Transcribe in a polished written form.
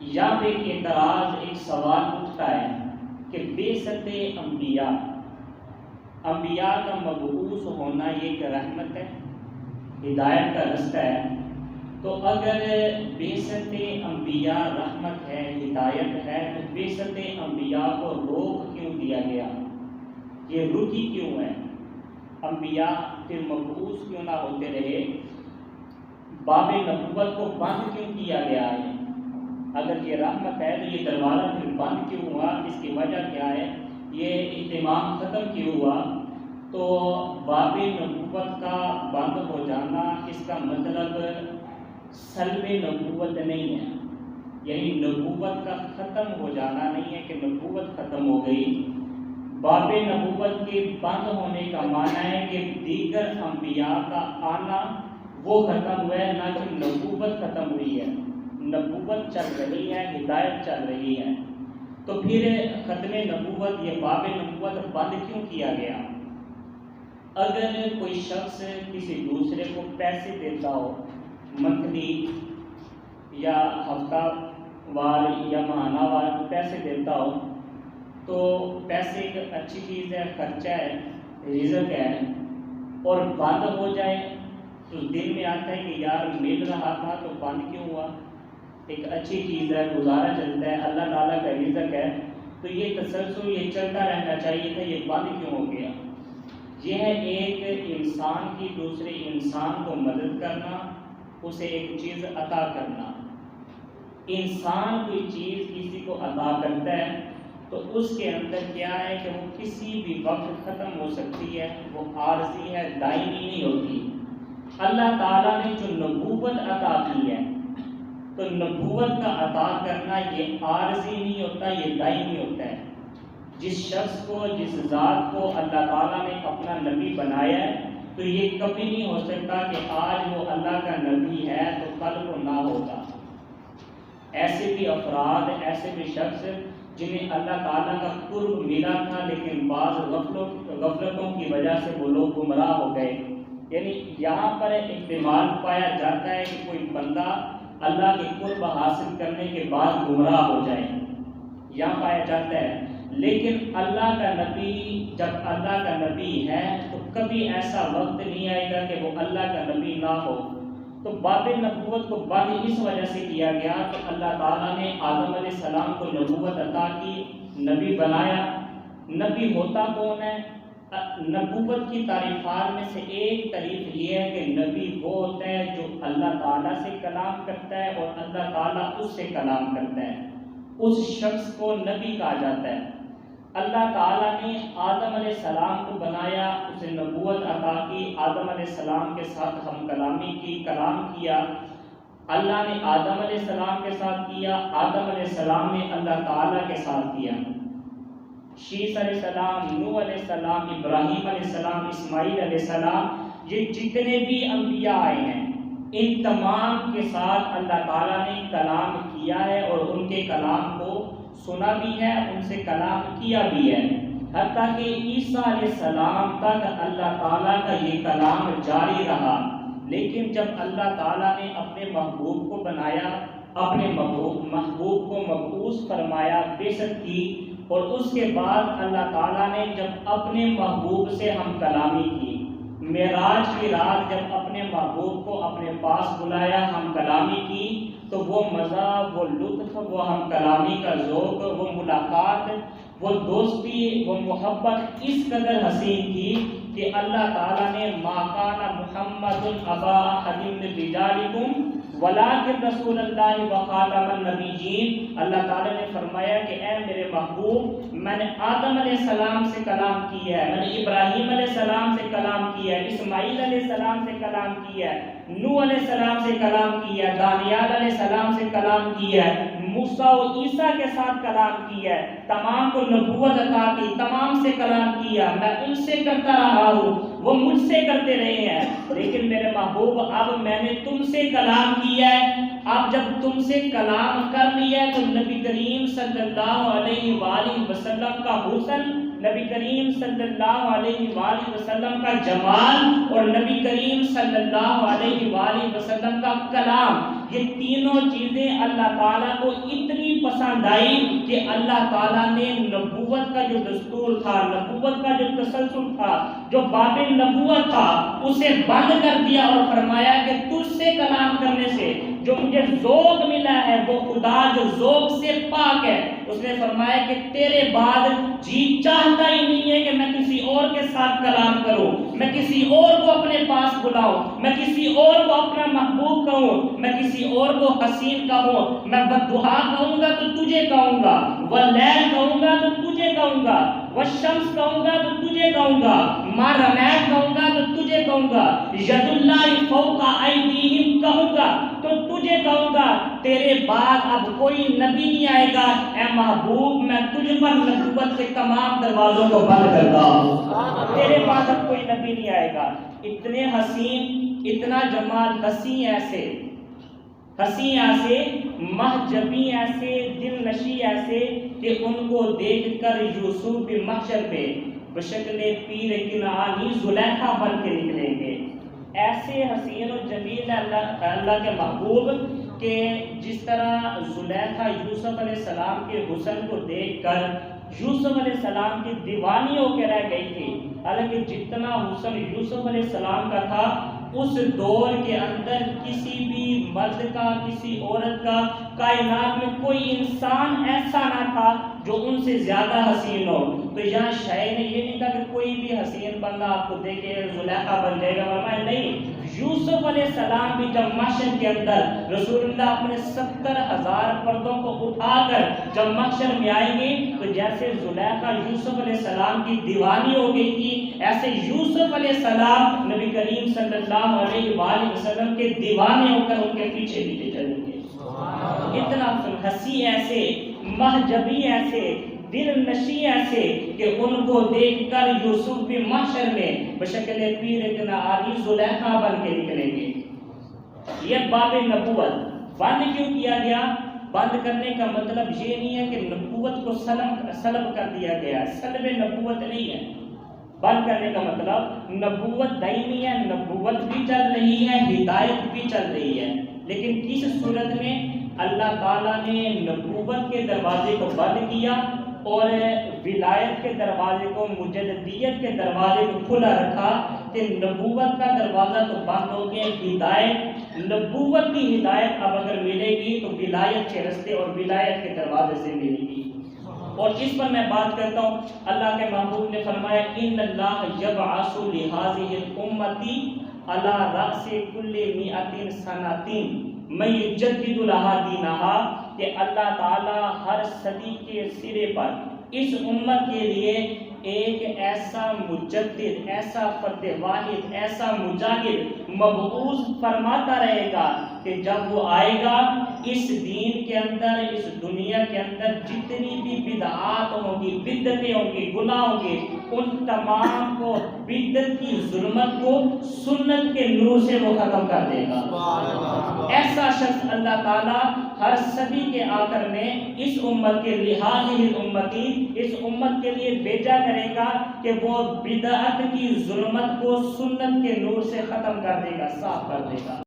یہاں پہ ایک اعتراض، ایک سوال اٹھتا ہے کہ بعثت انبیاء کا مبعوث ہونا یہ ایک رحمت ہے، ہدایت کا رستہ ہے، تو اگر بعثت انبیاء رحمت ہے، ہدایت ہے، تو بعثت انبیاء کو روک کیوں دیا گیا؟ یہ رکی کیوں ہے؟ انبیاء پھر مبعوث کیوں نہ ہوتے رہے؟ باب نبوت کو بند کیوں کیا گیا ہے؟ اگر یہ رحمت ہے تو یہ دروازہ پھر بند کیوں ہوا؟ اس کی وجہ کیا ہے؟ یہ اہتمام ختم کیوں ہوا؟ تو باب نبوت کا بند ہو جانا اس کا مطلب سلب نبوت نہیں ہے، یعنی نبوت کا ختم ہو جانا نہیں ہے کہ نبوت ختم ہو گئی۔ باب نبوت کے بند ہونے کا معنی ہے کہ دیگر انبیاء کا آنا وہ ختم ہوا ہے، نہ کہ نبوت ختم ہوئی ہے۔ نبوت چل رہی ہے، ہدایت چل رہی ہے، تو پھر ختم نبوت یا باب نبوت بند کیوں کیا گیا؟ اگر کوئی شخص کسی دوسرے کو پیسے دیتا ہو، منتھلی یا ہفتہ وار یا ماہانہ وار پیسے دیتا ہو، تو پیسے ایک اچھی چیز ہے، خرچہ ہے، رزق ہے، اور بند ہو جائے تو دل میں آتا ہے کہ یار مل رہا تھا تو بند کیوں ہوا؟ ایک اچھی چیز ہے، گزارا چلتا ہے، اللہ تعالیٰ کا رزق ہے، تو یہ تسلسل یہ چلتا رہنا چاہیے تھا، یہ بند کیوں ہو گیا؟ یہ ہے ایک انسان کی دوسرے انسان کو مدد کرنا، اسے ایک چیز عطا کرنا۔ انسان کوئی چیز کسی کو عطا کرتا ہے تو اس کے اندر کیا ہے کہ وہ کسی بھی وقت ختم ہو سکتی ہے، وہ عارضی ہے، دائمی نہیں ہوتی۔ اللہ تعالیٰ نے جو نبوت عطا کی ہے تو نبوت کا عطا کرنا یہ عارضی نہیں ہوتا، یہ دائمی ہوتا ہے۔ جس شخص کو، جس ذات کو اللہ تعالیٰ نے اپنا نبی بنایا ہے تو یہ کبھی نہیں ہو سکتا کہ آج وہ اللہ کا نبی ہے تو کل کو نہ ہوگا۔ ایسے بھی افراد، ایسے بھی شخص جنہیں اللہ تعالیٰ کا قرب ملا تھا لیکن بعض غفلتوں کی وجہ سے وہ لوگ گمراہ ہو گئے۔ یعنی یہاں پر احتمال پایا جاتا ہے کہ کوئی بندہ اللہ کے قرب حاصل کرنے کے بعد گمراہ ہو جائے، یہاں پایا جاتا ہے۔ لیکن اللہ کا نبی جب اللہ کا نبی ہے تو کبھی ایسا وقت نہیں آئے گا کہ وہ اللہ کا نبی نہ ہو۔ تو باب نبوت کو بند اس وجہ سے کیا گیا کہ اللہ تعالیٰ نے آدم علیہ السلام کو نبوت عطا کی، نبی بنایا۔ نبی ہوتا کون ہے؟ نبوت کی تعریفات میں سے ایک تعریف یہ ہے کہ نبی وہ ہوتا ہے جو اللہ تعالیٰ سے کلام کرتا ہے اور اللہ تعالیٰ اس سے کلام کرتا ہے، اس شخص کو نبی کہا جاتا ہے۔ اللہ تعالیٰ نے آدم علیہ السلام کو بنایا، اسے نبوت عطا کی، آدم علیہ السلام کے ساتھ ہم کلامی کی، کلام کیا۔ اللہ نے آدم علیہ السلام کے ساتھ کیا، آدم علیہ السلام نے اللہ تعالیٰ کے ساتھ کیا۔ شیس علیہ السلام، نوح علیہ السلام، ابراہیم علیہ السلام، اسماعیل علیہ السلام، یہ جتنے بھی انبیاء آئے ہیں ان تمام کے ساتھ اللہ تعالیٰ نے کلام کیا ہے اور ان کے کلام کو سنا بھی ہے، ان سے کلام کیا بھی ہے، حتیٰ کہ عیسیٰ علیہ السلام تک اللہ تعالیٰ کا یہ کلام جاری رہا۔ لیکن جب اللہ تعالیٰ نے اپنے محبوب کو بنایا، اپنے محبوب کو مبعوث فرمایا، بعثت کی، اور اس کے بعد اللہ تعالیٰ نے جب اپنے محبوب سے ہم کلامی کی، معراج کی رات جب اپنے محبوب کو اپنے پاس بلایا، ہم کلامی کی، تو وہ مزہ، وہ لطف، وہ ہم کلامی کا ذوق، وہ ملاقات، وہ دوستی، وہ محبت اس قدر حسین تھی کہ اللہ تعالیٰ نے ما کان محمد ابا احد من رجالکم ولکن رسول اللہ وخاتم النبیین، اللہ تعالیٰ نے فرمایا کہ اے میرے محبوب، میں نے آدم علیہ السلام سے کلام کیا ہے، میں نے ابراہیم علیہ السلام سے کلام کیا ہے، اسماعیل علیہ السلام سے کلام کیا ہے، نوح علیہ السلام سے کلام کیا ہے، دانیال علیہ السلام سے کلام کیا ہے، موسیٰ و عیسیٰ کے ساتھ کلام کیا ہے، تمام کو نبوت عطا کی، تمام سے کلام کیا، میں ان سے کرتا رہا ہوں، وہ مجھ سے کرتے رہے ہیں، لیکن میرے محبوب اب میں نے تم سے کلام کیا ہے، اب جب تم سے کلام کر لیا ہے تو نبی کریم صلی اللہ علیہ وآلہ وسلم کا حسن نبی کریم صلی اللہ علیہ وآلہ وسلم کا جمال اور نبی کریم صلی اللہ علیہ وآلہ وسلم کا کلام، یہ تینوں چیزیں اللہ تعالیٰ کو اتنی پسند آئی کہ اللہ تعالیٰ نے نبوت کا جو دستور تھا، نبوت کا جو تسلسل تھا، جو باب نبوت تھا، اسے بند کر دیا اور فرمایا کہ تجھ سے کلام کرنے سے جو مجھے ذوق ملا ہے وہ خدا جو ذوق سے پاک ہے، اس نے فرمایا کہ تیرے بعد جی چاہتا ہی نہیں ہے کہ میں کسی اور کے ساتھ کلام کروں، میں کسی اور کو اپنے پاس بلاؤں، میں کسی اور کو اپنا محبوب کہوں، میں کسی اور کو حسین کہوں، میں بددعا کہوں گا تو تجھے کہوں گا، واللیل کہوں گا تو تجھے کہوں گا، والشمس کہوں گا تو تجھے کہوں گا، ما رمیت کہوں گا تو تجھے کہوں گا، ید اللہ فوق ایدیہم کہوں گا تو تجھے کہوں گا، تیرے بعد اب کوئی نبی نہیں آئے گا، اے محبوب میں تجھ پر نبوت کے تمام دروازوں کو بند کرتا ہوں، تیرے بعد اب کوئی نبی نہیں آئے گا۔ اتنے حسین، اتنا جمال، حسین ایسے، محجبی ایسے، دل نشی ایسے کہ ان کو دیکھ کر یوسف بھی محشر پہ بشکل پیر کنعانی زلیخا بن کے نکلیں گے۔ ایسے حسین و جمیل اللہ کے محبوب کہ جس طرح زلیخا یوسف علیہ السلام کے حسن کو دیکھ کر یوسف علیہ السلام کی دیوانی ہو کے رہ گئی تھی، حالانکہ جتنا حسن یوسف علیہ السلام کا تھا اس دور کے اندر کسی بھی مرد کا، کسی عورت کا، کائنات میں کوئی انسان ایسا نہ تھا جو ان سے زیادہ حسین ہو۔ تو یہاں شاعر نے یہ نہیں کہا کہ کوئی بھی حسین بندہ آپ کو دیکھے زلیخا بن جائے گا، فرمایا نہیں، یوسف علیہ السلام بھی جب محشر کے اندر رسول اللہ اپنے 70,000 پردوں کو اٹھا کر جب محشر میں آئیں گے تو جیسے زلیخا یوسف علیہ السلام کی دیوانی ہو گئی تھی، ایسے یوسف علیہ السلام نبی کریم صلی اللہ علیہ وآلہ وسلم کے دیوانے ہو کر ان کے پیچھے پیچھے چلیں گے۔ اتنا ہنسی ایسے، محجبی ایسے، دل نشی ایسے کہ ان کو دیکھ کر یوسف بھی محشر میں بشکل پیر کنعانی زلیخا بن کے نکلیں گے۔ یہ باب نبوت بند کیوں کیا گیا؟ بند کرنے کا مطلب یہ نہیں ہے کہ نبوت کو سلب کر دیا گیا، سلب نبوت نہیں ہے۔ بند کرنے کا مطلب نبوت دائمی ہے، نبوت بھی چل رہی ہے، ہدایت بھی چل رہی ہے، لیکن کس صورت میں اللہ تعالیٰ نے نبوت کے دروازے کو بند کیا اور ولایت کے دروازے کو، مجددیت کے دروازے کو کھلا رکھا کہ نبوت کا دروازہ تو بند ہو گیا، ہدایت، نبوت کی ہدایت اب اگر ملے گی تو ولایت کے رستے اور ولایت کے دروازے سے ملے گی۔ اور اس پر میں بات کرتا ہوں، اللہ کے محبوب نے فرمایا ان اللہ یبعث لہذہ الامۃ علی رأس کل 100 سنۃ من یجدد لہا دینہا، کہ اللہ تعالی ہر صدی کے سرے پر اس امت کے لیے ایک ایسا مجدد، ایسا فرد واحد، ایسا مجاہد مبعوث فرماتا رہے گا کہ جب وہ آئے گا اس دین کے اندر، اس دنیا کے اندر جتنی بھی بدعات ہوں گی، بدعتیں ہوں گی، گناہ ہوں گے، ان تمام کو، بدعت کی ظلمت کو سنت کے نور سے وہ ختم کر دے گا۔ ایسا شخص اللہ تعالیٰ ہر صدی کے آخر میں اس امت کے لحاظ امتی، اس امت کے لیے بھیجا کرے گا کہ وہ بدعت کی ظلمت کو سنت کے نور سے ختم کر دے گا، صاف کر دے گا۔